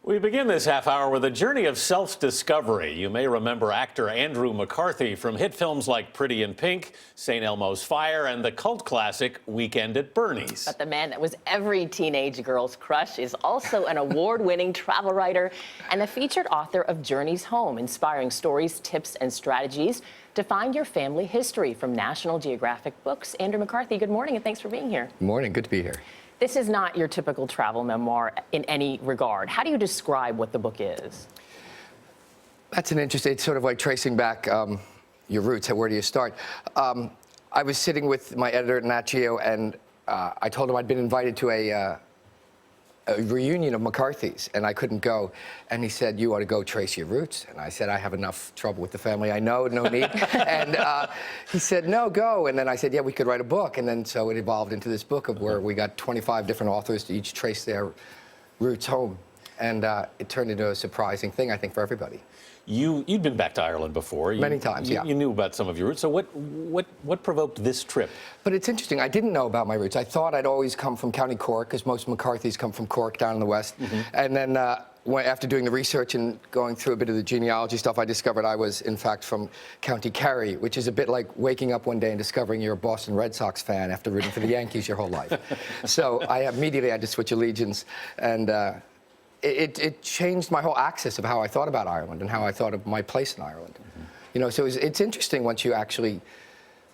We begin this half hour with a journey of self-discovery. You may remember actor Andrew McCarthy from hit films like Pretty in Pink, St. Elmo's Fire, and the cult classic Weekend at Bernie's. But the man that was every teenage girl's crush is also an award-winning travel writer and the featured author of Journeys Home, inspiring stories, tips, and strategies to find your family history from National Geographic Books. Andrew McCarthy, good morning and thanks for being here. Good morning, good to be here. This is not your typical travel memoir in any regard. How do you describe what the book is? That's an interesting, it's sort of like tracing back your roots. Where do you start? I was sitting with my editor at Nat Geo, and I told him I'd been invited to a reunion of McCarthy's, and I couldn't go. And he said, you ought to go trace your roots. And I said, I have enough trouble with the family I know, no need. And he said, no, go. And then I said, yeah, we could write a book. And then so it evolved into this book of where we got 25 different authors to each trace their roots home. And it turned into a surprising thing, I think, for everybody. You'd been back to Ireland before. Many times, yeah. You knew about some of your roots. So what provoked this trip? But it's interesting. I didn't know about my roots. I thought I'd always come from County Cork, because most McCarthys come from Cork down in the west. And then after doing the research and going through a bit of the genealogy stuff, I discovered I was, in fact, from County Kerry, which is a bit like waking up one day and discovering you're a Boston Red Sox fan after rooting for the Yankees your whole life. So I immediately had to switch allegiance, and it changed my whole axis of how I thought about Ireland and how I thought of my place in Ireland. You know, so it's interesting once you actually,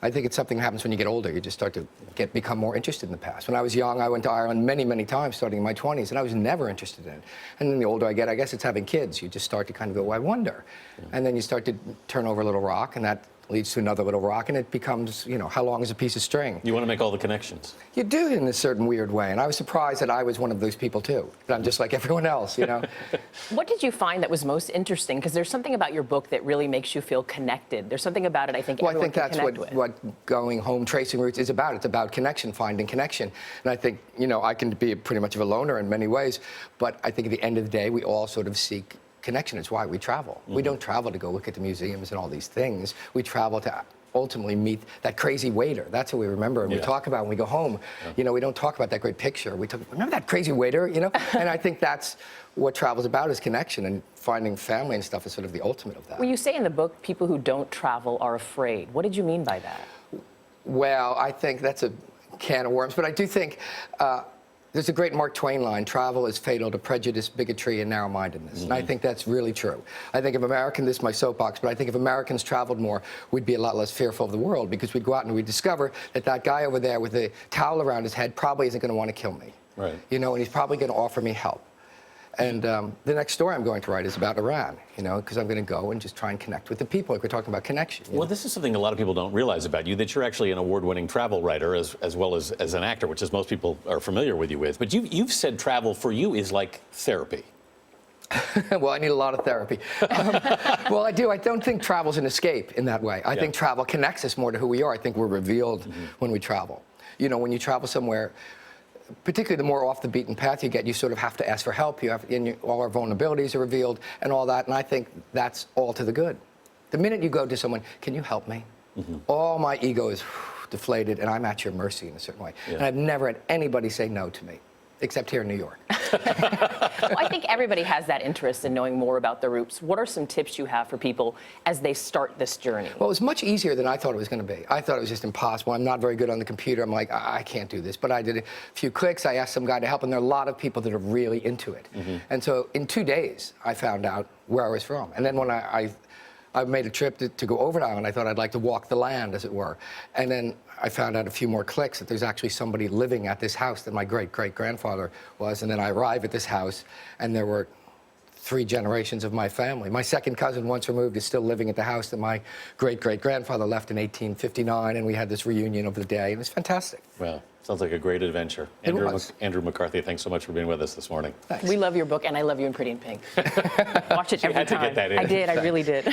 I think it's something that happens when you get older. You just start to become more interested in the past. When I was young, I went to Ireland many, many times, starting in my 20s, and I was never interested in it. And then the older I get, I guess it's having kids. You just start to kind of go, I wonder. And then you start to turn over a little rock, and that leads to another little rock, and it becomes, you know, how long is a piece of string? You want to make all the connections. You do in a certain weird way, and I was surprised that I was one of those people too. That I'm just like everyone else, you know. What did you find that was most interesting? Because there's something about your book that really makes you feel connected. There's something about it I think everyone can connect with. Well, I think that's what going home, tracing roots is about. It's about connection, finding connection. And I think, you know, I can be pretty much of a loner in many ways, but I think at the end of the day, we all sort of seek connection. It's why we travel. We don't travel to go look at the museums and all these things. We travel to ultimately meet that crazy waiter. That's what we remember and we talk about when we go home. You know, we don't talk about that great picture. We talk, remember that crazy waiter, you know? And I think that's what travel's about, is connection, and finding family and stuff is sort of the ultimate of that. Well, you say in the book, people who don't travel are afraid. What did you mean by that? Well, I think that's a can of worms, but I do think there's a great Mark Twain line, travel is fatal to prejudice, bigotry, and narrow-mindedness. And I think that's really true. I think if Americans, this is my soapbox, but I think if Americans traveled more, we'd be a lot less fearful of the world, because we'd go out and we'd discover that that guy over there with a towel around his head probably isn't going to want to kill me. Right. You know, and he's probably going to offer me help. And the next story I'm going to write is about Iran, you know, because I'm going to go and just try and connect with the people. Like we're talking about connection. Well, this is something a lot of people don't realize about you, that you're actually an award-winning travel writer as well as an actor, which is most people are familiar with you with. But you've said travel for you is like therapy. Well, I need a lot of therapy. Well, I do. I don't think travel's an escape in that way. I think travel connects us more to who we are. I think we're revealed when we travel. You know, when you travel somewhere, particularly the more off the beaten path you get, you sort of have to ask for help. You have, all our vulnerabilities are revealed and all that, and I think that's all to the good. The minute you go to someone, can you help me? All my ego is deflated, and I'm at your mercy in a certain way. And I've never had anybody say no to me, except here in New York. Well, I think everybody has that interest in knowing more about the roots. What are some tips you have for people as they start this journey? Well, it was much easier than I thought it was going to be. I thought it was just impossible. I'm not very good on the computer. I'm like, I can't do this. But I did a few clicks. I asked some guy to help, and there are a lot of people that are really into it. And so in 2 days, I found out where I was from. And then when I made a trip to go over to Ireland, I thought I'd like to walk the land, as it were. And then I found out a few more clicks that there's actually somebody living at this house that my great-great-grandfather was. And then I arrived at this house, and there were 3 generations of my family. My second cousin, once removed, is still living at the house that my great-great-grandfather left in 1859, and we had this reunion of the day. It was fantastic. Well, sounds like a great adventure. Andrew McCarthy, thanks so much for being with us this morning. Thanks. We love your book, and I love you in Pretty in Pink. Watch it every time. You had to get that in. I did. I really did.